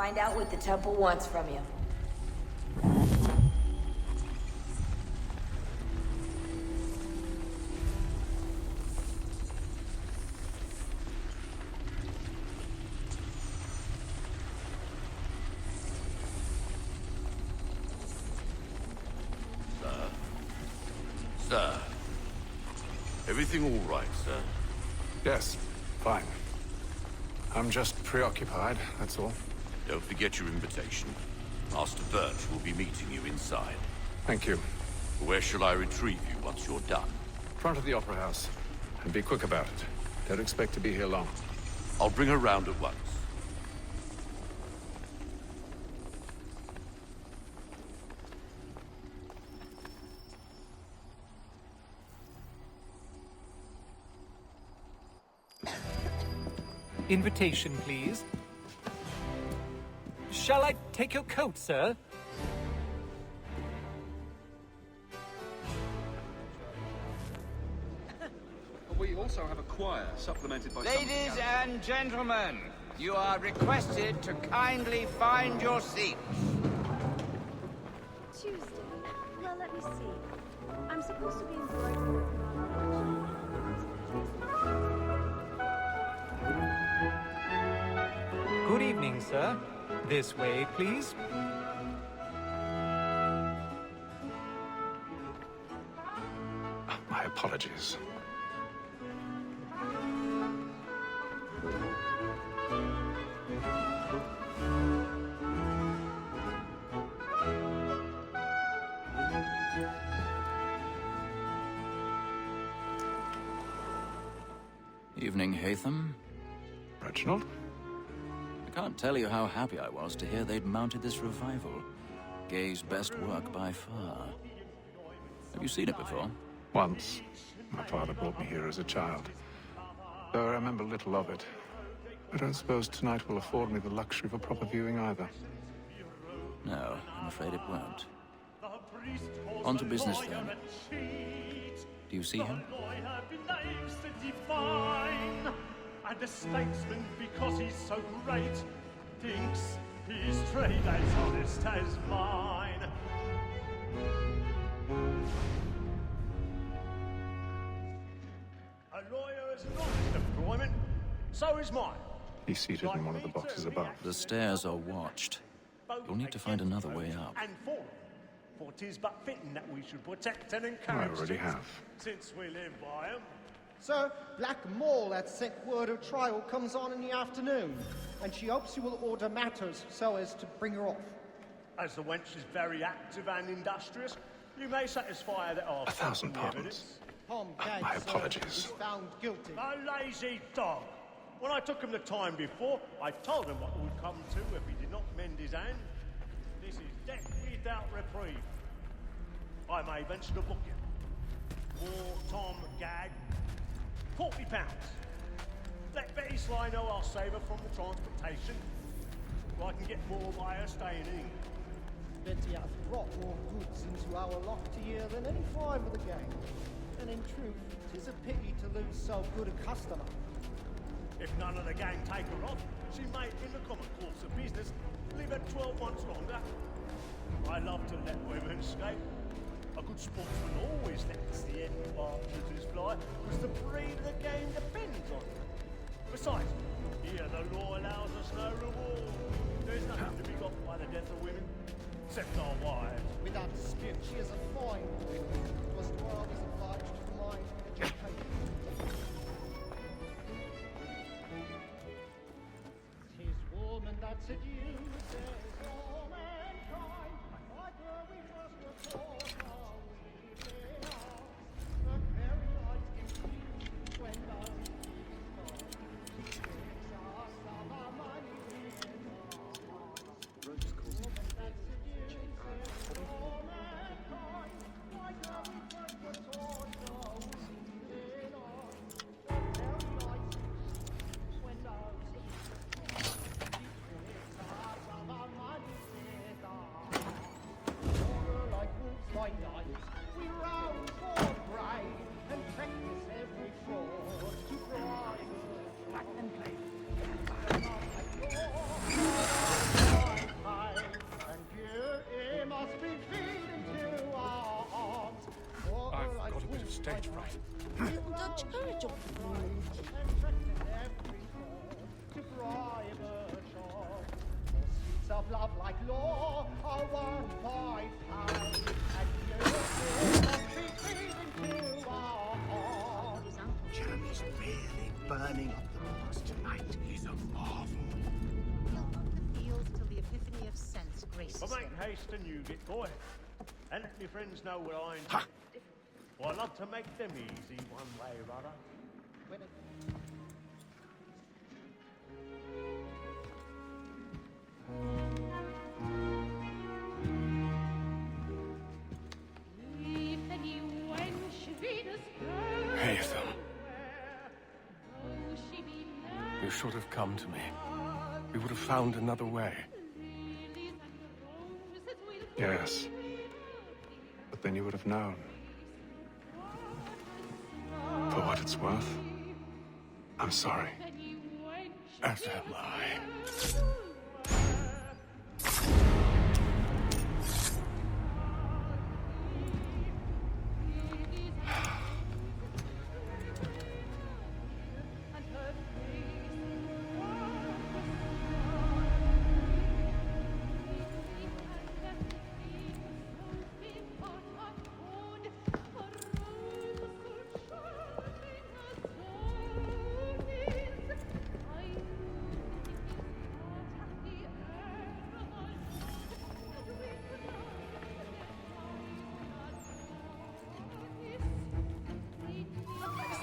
find out what the temple wants from you. Sir. Everything all right, sir? Yes, fine. I'm just preoccupied, that's all. Don't forget your invitation. Master Birch will be meeting you inside. Thank you. Where shall I retrieve you once you're done? Front of the Opera House. And be quick about it. Don't expect to be here long. I'll bring her round at once. Invitation, please. Shall I take your coat, sir? We also have a choir, supplemented by... Ladies and gentlemen, you are requested to kindly find your seats. Tuesday? Well, let me see. I'm supposed to be embroidering. Good evening, sir. This way, please. My apologies. Evening, Hatham. Reginald? I can't tell you how happy I was to hear they'd mounted this revival. Gay's best work by far. Have you seen it before? Once. My father brought me here as a child. Though I remember little of it. I don't suppose tonight will afford me the luxury of a proper viewing either. No, I'm afraid it won't. On to business, then. Do you see him? And the statesman, because he's so great, thinks his trade as honest as mine. A lawyer is an honest employment, so is mine. He's seated in one of the boxes above. The stairs are watched. You'll need to find another way up. And for 'tis but fitting that we should protect and I encourage already things, have. since we live by 'em. Sir, Black Mall had sent word of trial comes on in the afternoon, and she hopes you will order matters so as to bring her off. As the wench is very active and industrious, you may satisfy her that our 1,000 fucking pardons. evidence. Tom Gagg, My sir, apologies. is found guilty. A lazy dog. When I took him the time before, I told him what would come to if he did not mend his hand. This is death without reprieve. I may venture to book you. For Tom Gagg, £40. Let Betty Sly know I'll save her from the transportation. Or I can get more by her staying in England. Betty hath brought more goods into our lofty year than any five of the gang. And in truth, 'tis a pity to lose so good a customer. If none of the gang take her off, she may, in the common course of business, live her 12 months longer. I love to let women escape. A good sportsman always lets the end partridges fly, because the breed of the game depends on it. Besides, here the law allows us no reward. There's nothing to be got by the death of women, except our wives. Without dispute, she is a fine woman. It was to her I was obliged for my education. 'Tis woman that seduces all mankind. Like her we must report how we live. The very light in when the takes us of our money. Woman that seduces all mankind. Like her we must report how we live. The very light when the really burning up the books tonight. He's a marvel. He'll walk the fields till the epiphany of sense graces But make him. haste and you get boy. And let me friends know what I intend. Well, I love to make them easy one way or other. Hazel. You should have come to me. We would have found another way. Yes. But then you would have known. For what it's worth, I'm sorry. As am I.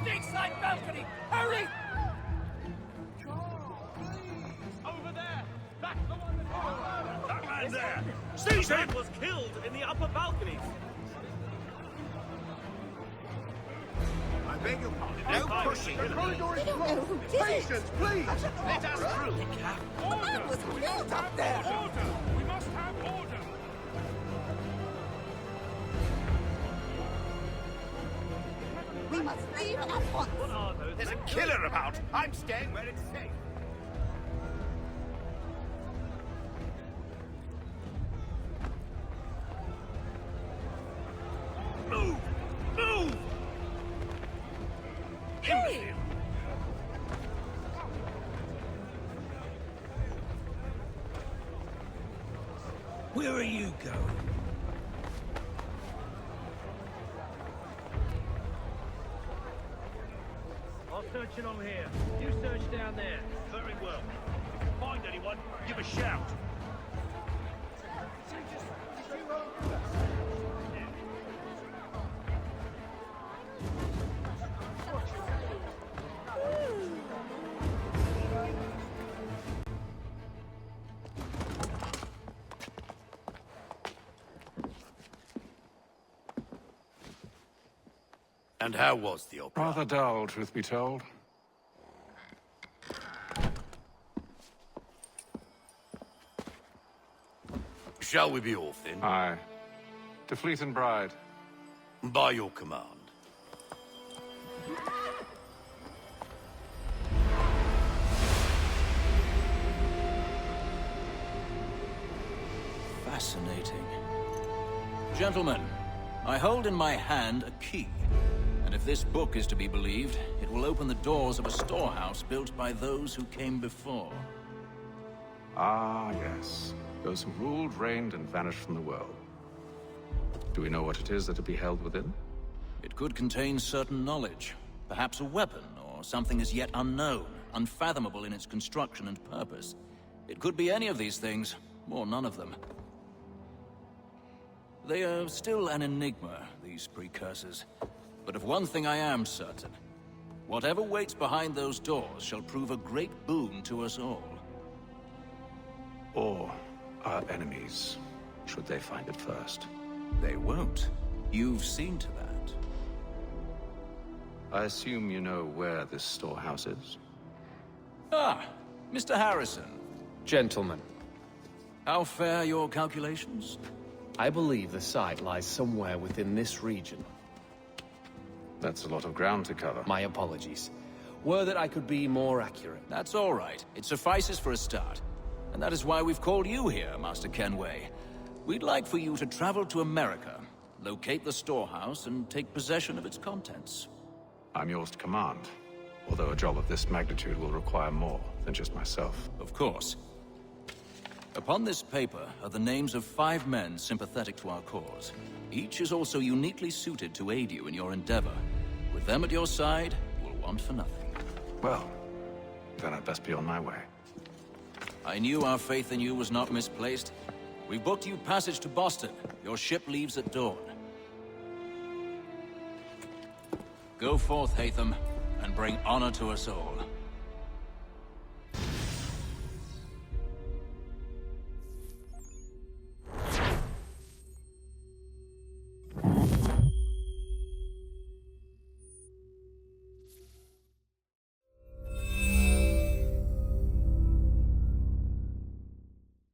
Stateside balcony! Hurry! Over there! That's the one that man there! Seize him! Was killed in the upper balcony. I beg your pardon. No pushing. The corridor is blocked. Patience, please! Let us through. Order! was killed up there! Order! We must have order! We must leave at once! What are those? There's a killer about. I'm staying where it's safe. Move! Move! Hey! Where are you going? I'll search along here. You search down there. Very well. If you find anyone, give a shout. And how was the opera? Rather dull, truth be told. Shall we be off then? Aye. To Fleet and Bride. By your command. Fascinating. Gentlemen, I hold in my hand a key. And if this book is to be believed, it will open the doors of a storehouse built by those who came before. Ah, yes. Those who ruled, reigned, and vanished from the world. Do we know what it is that to be held within? It could contain certain knowledge. Perhaps a weapon, or something as yet unknown, unfathomable in its construction and purpose. It could be any of these things, or none of them. They are still an enigma, these precursors. But of one thing I am certain. Whatever waits behind those doors shall prove a great boon to us all. Or our enemies, should they find it first. They won't. You've seen to that. I assume you know where this storehouse is? Ah, Mr. Harrison. Gentlemen, How fare your calculations? I believe the site lies somewhere within this region. That's a lot of ground to cover. My apologies. Were that I could be more accurate. That's all right. It suffices for a start. And that is why we've called you here, Master Kenway. We'd like for you to travel to America, locate the storehouse, and take possession of its contents. I'm yours to command. Although a job of this magnitude will require more than just myself. Of course. Upon this paper are the names of 5 men sympathetic to our cause. Each is also uniquely suited to aid you in your endeavor. With them at your side, you will want for nothing. Well, then I'd best be on my way. I knew our faith in you was not misplaced. We booked you passage to Boston. Your ship leaves at dawn. Go forth, Hatham, and bring honor to us all.